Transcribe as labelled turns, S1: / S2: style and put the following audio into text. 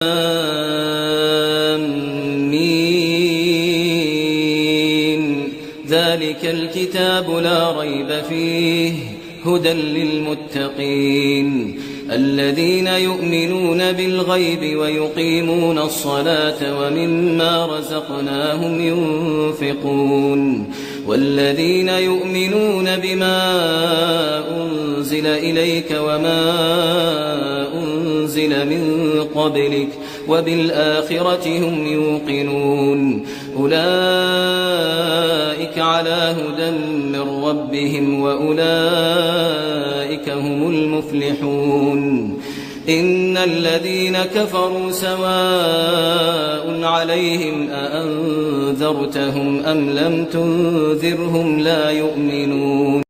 S1: آمين. ذلك الكتاب لا ريب فيه هدى للمتقين الذين يؤمنون بالغيب ويقيمون الصلاة ومما رزقناهم ينفقون والذين يؤمنون بما أنزل إليك وما أنزل من قبلك وبالآخرة هم يوقنون أولئك على هدى من ربهم وأولئك هم المفلحون إن الذين كفروا سواء عليهم أأنذرتهم أم لم تنذرهم لا يؤمنون